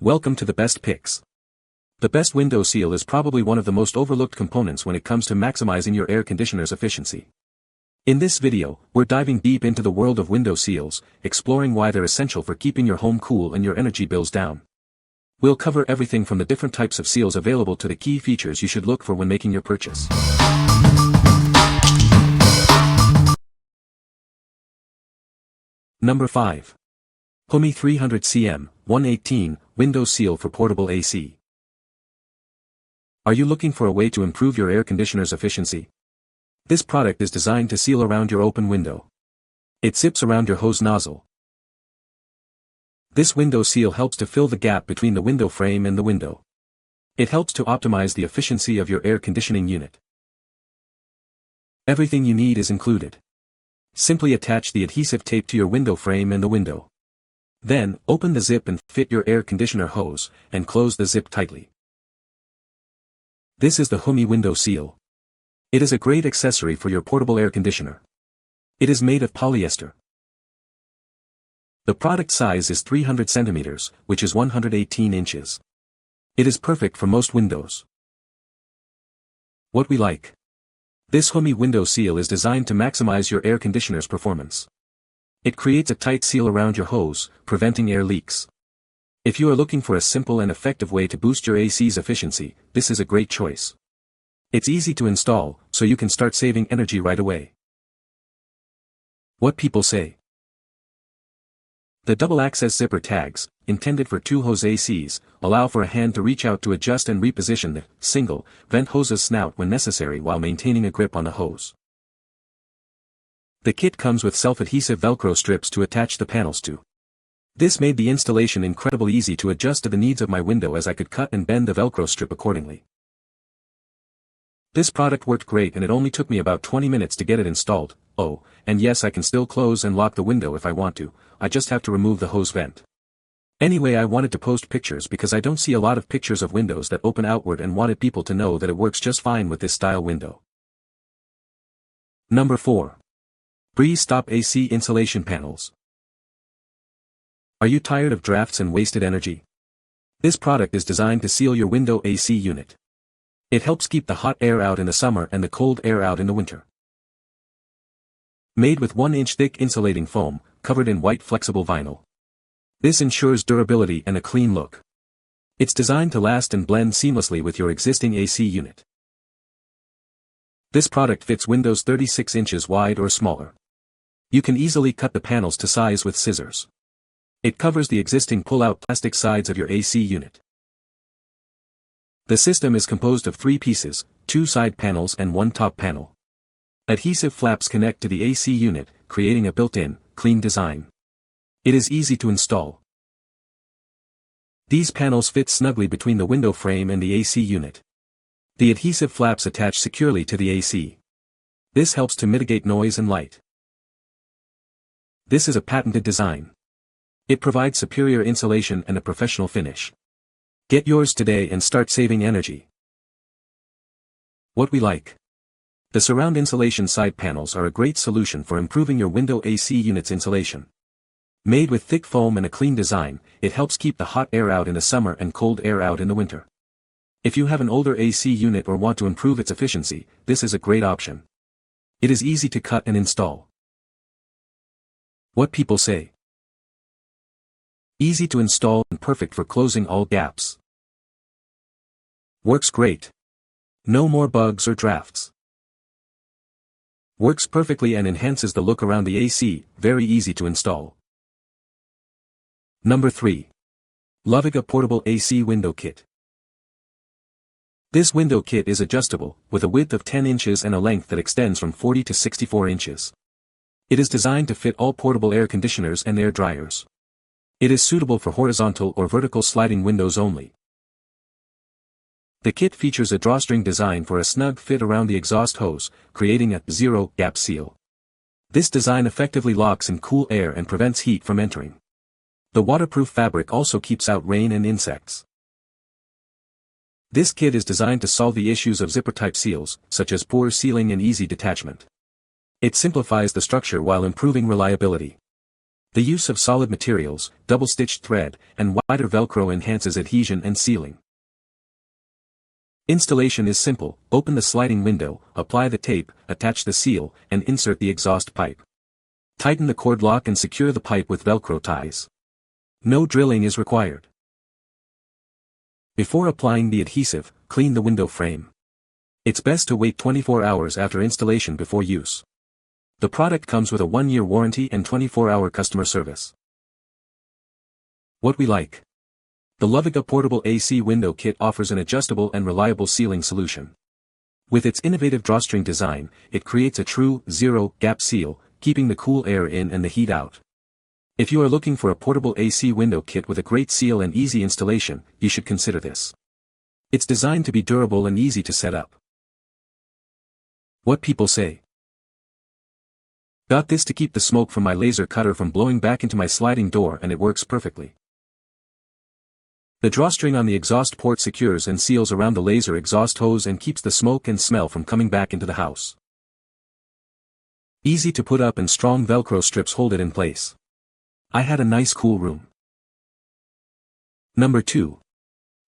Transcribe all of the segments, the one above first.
Welcome to the best picks. The best window seal is probably one of the most overlooked components when it comes to maximizing your air conditioner's efficiency. In this video, we're diving deep into the world of window seals, exploring why they're essential for keeping your home cool and your energy bills down. We'll cover everything from the different types of seals available to the key features you should look for when making your purchase. Number 5. HOOMEE 300cm, 118, Window Seal for Portable AC. Are you looking for a way to improve your air conditioner's efficiency? This product is designed to seal around your open window. It zips around your hose nozzle. This window seal helps to fill the gap between the window frame and the window. It helps to optimize the efficiency of your air conditioning unit. Everything you need is included. Simply attach the adhesive tape to your window frame and the window. Then, open the zip and fit your air conditioner hose, and close the zip tightly. This is the HOOMEE window seal. It is a great accessory for your portable air conditioner. It is made of polyester. The product size is 300 centimeters, which is 118 inches. It is perfect for most windows. What we like. This HOOMEE window seal is designed to maximize your air conditioner's performance. It creates a tight seal around your hose, preventing air leaks. If you are looking for a simple and effective way to boost your AC's efficiency, this is a great choice. It's easy to install, so you can start saving energy right away. What people say. The double-access zipper tags, intended for two-hose ACs, allow for a hand to reach out to adjust and reposition the single vent hose's snout when necessary while maintaining a grip on the hose. The kit comes with self-adhesive Velcro strips to attach the panels to. This made the installation incredibly easy to adjust to the needs of my window, as I could cut and bend the Velcro strip accordingly. This product worked great, and it only took me about 20 minutes to get it installed. Oh, and yes, I can still close and lock the window if I want to, I just have to remove the hose vent. Anyway, I wanted to post pictures because I don't see a lot of pictures of windows that open outward, and wanted people to know that it works just fine with this style window. Number 4. Breeze Stop AC Insulation Panels. Are you tired of drafts and wasted energy? This product is designed to seal your window AC unit. It helps keep the hot air out in the summer and the cold air out in the winter. Made with 1-inch thick insulating foam, covered in white flexible vinyl. This ensures durability and a clean look. It's designed to last and blend seamlessly with your existing AC unit. This product fits windows 36 inches wide or smaller. You can easily cut the panels to size with scissors. It covers the existing pull-out plastic sides of your AC unit. The system is composed of 3 pieces, 2 side panels and 1 top panel. Adhesive flaps connect to the AC unit, creating a built-in, clean design. It is easy to install. These panels fit snugly between the window frame and the AC unit. The adhesive flaps attach securely to the AC. This helps to mitigate noise and light. This is a patented design. It provides superior insulation and a professional finish. Get yours today and start saving energy. What we like. The surround insulation side panels are a great solution for improving your window AC unit's insulation. Made with thick foam and a clean design, it helps keep the hot air out in the summer and cold air out in the winter. If you have an older AC unit or want to improve its efficiency, this is a great option. It is easy to cut and install. What people say. Easy to install and perfect for closing all gaps. Works great. No more bugs or drafts. Works perfectly and enhances the look around the AC, very easy to install. Number 3. Loviga Portable AC Window Kit. This window kit is adjustable, with a width of 10 inches and a length that extends from 40 to 64 inches. It is designed to fit all portable air conditioners and air dryers. It is suitable for horizontal or vertical sliding windows only. The kit features a drawstring design for a snug fit around the exhaust hose, creating a zero-gap seal. This design effectively locks in cool air and prevents heat from entering. The waterproof fabric also keeps out rain and insects. This kit is designed to solve the issues of zipper-type seals, such as poor sealing and easy detachment. It simplifies the structure while improving reliability. The use of solid materials, double-stitched thread, and wider Velcro enhances adhesion and sealing. Installation is simple: open the sliding window, apply the tape, attach the seal, and insert the exhaust pipe. Tighten the cord lock and secure the pipe with Velcro ties. No drilling is required. Before applying the adhesive, clean the window frame. It's best to wait 24 hours after installation before use. The product comes with a 1-year warranty and 24-hour customer service. What we like. The Loviga Portable AC Window Kit offers an adjustable and reliable sealing solution. With its innovative drawstring design, it creates a true, zero-gap seal, keeping the cool air in and the heat out. If you are looking for a portable AC window kit with a great seal and easy installation, you should consider this. It's designed to be durable and easy to set up. What people say. Got this to keep the smoke from my laser cutter from blowing back into my sliding door, and it works perfectly. The drawstring on the exhaust port secures and seals around the laser exhaust hose and keeps the smoke and smell from coming back into the house. Easy to put up and strong Velcro strips hold it in place. I had a nice cool room. Number 2.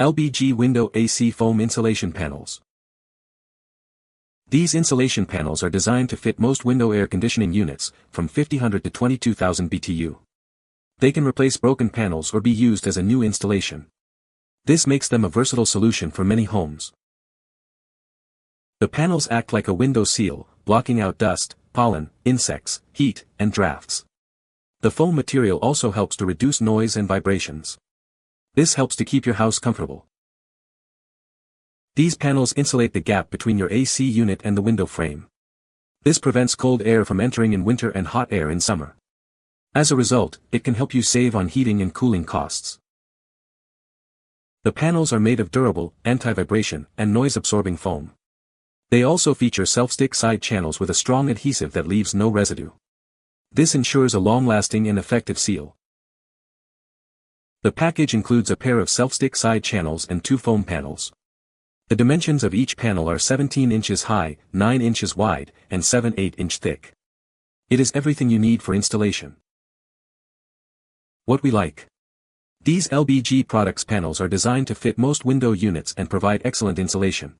LBG Window AC Foam Insulation Panels. These insulation panels are designed to fit most window air conditioning units, from 5000 to 22,000 BTU. They can replace broken panels or be used as a new installation. This makes them a versatile solution for many homes. The panels act like a window seal, blocking out dust, pollen, insects, heat, and drafts. The foam material also helps to reduce noise and vibrations. This helps to keep your house comfortable. These panels insulate the gap between your AC unit and the window frame. This prevents cold air from entering in winter and hot air in summer. As a result, it can help you save on heating and cooling costs. The panels are made of durable, anti-vibration, and noise-absorbing foam. They also feature self-stick side channels with a strong adhesive that leaves no residue. This ensures a long-lasting and effective seal. The package includes a pair of self-stick side channels and 2 foam panels. The dimensions of each panel are 17 inches high, 9 inches wide, and 7/8-inch thick. It is everything you need for installation. What we like. These LBG products panels are designed to fit most window units and provide excellent insulation.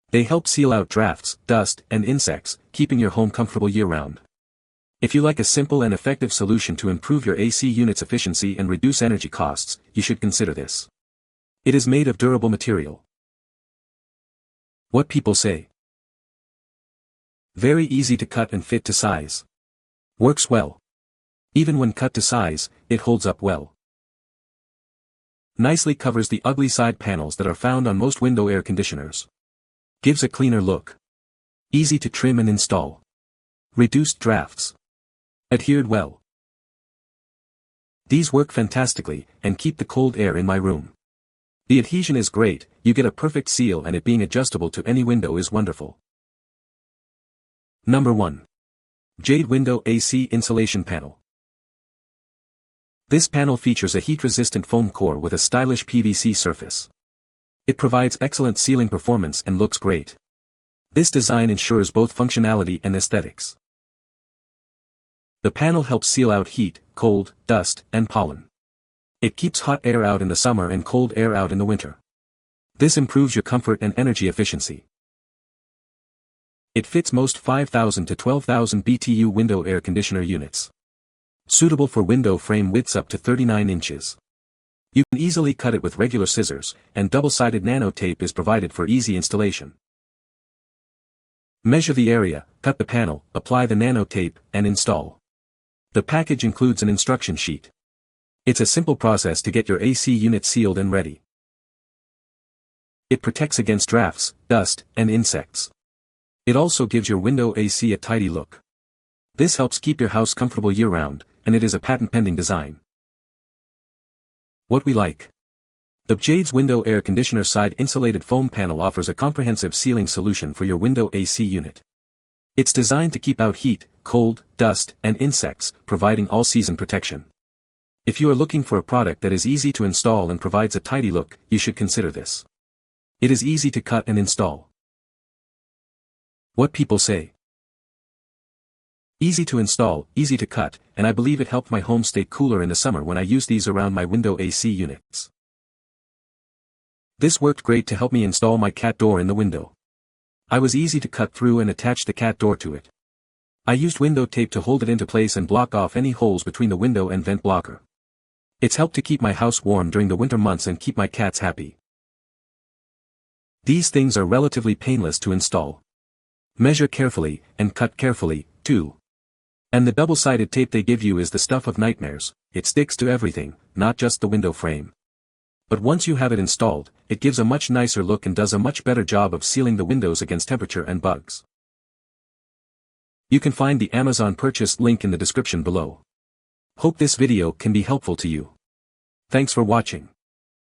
They help seal out drafts, dust, and insects, keeping your home comfortable year-round. If you like a simple and effective solution to improve your AC unit's efficiency and reduce energy costs, you should consider this. It is made of durable material. What people say. Very easy to cut and fit to size. Works well. Even when cut to size, it holds up well. Nicely covers the ugly side panels that are found on most window air conditioners. Gives a cleaner look. Easy to trim and install. Reduced drafts. Adhered well. These work fantastically, and keep the cold air in my room. The adhesion is great, you get a perfect seal, and it being adjustable to any window is wonderful. Number 1. BJADE Window AC Insulation Panel. This panel features a heat-resistant foam core with a stylish PVC surface. It provides excellent sealing performance and looks great. This design ensures both functionality and aesthetics. The panel helps seal out heat, cold, dust, and pollen. It keeps hot air out in the summer and cold air out in the winter. This improves your comfort and energy efficiency. It fits most 5,000 to 12,000 BTU window air conditioner units. Suitable for window frame widths up to 39 inches. You can easily cut it with regular scissors, and double-sided nano tape is provided for easy installation. Measure the area, cut the panel, apply the nano tape, and install. The package includes an instruction sheet. It's a simple process to get your AC unit sealed and ready. It protects against drafts, dust, and insects. It also gives your window AC a tidy look. This helps keep your house comfortable year-round, and it is a patent-pending design. What we like. The BJADE's window air conditioner side insulated foam panel offers a comprehensive sealing solution for your window AC unit. It's designed to keep out heat, cold, dust, and insects, providing all-season protection. If you are looking for a product that is easy to install and provides a tidy look, you should consider this. It is easy to cut and install. What people say. Easy to install, easy to cut, and I believe it helped my home stay cooler in the summer when I used these around my window AC units. This worked great to help me install my cat door in the window. I was easy to cut through and attach the cat door to it. I used window tape to hold it into place and block off any holes between the window and vent blocker. It's helped to keep my house warm during the winter months and keep my cats happy. These things are relatively painless to install. Measure carefully, and cut carefully, too. And the double-sided tape they give you is the stuff of nightmares. It sticks to everything, not just the window frame. But once you have it installed, it gives a much nicer look and does a much better job of sealing the windows against temperature and bugs. You can find the Amazon purchase link in the description below. Hope this video can be helpful to you. Thanks for watching.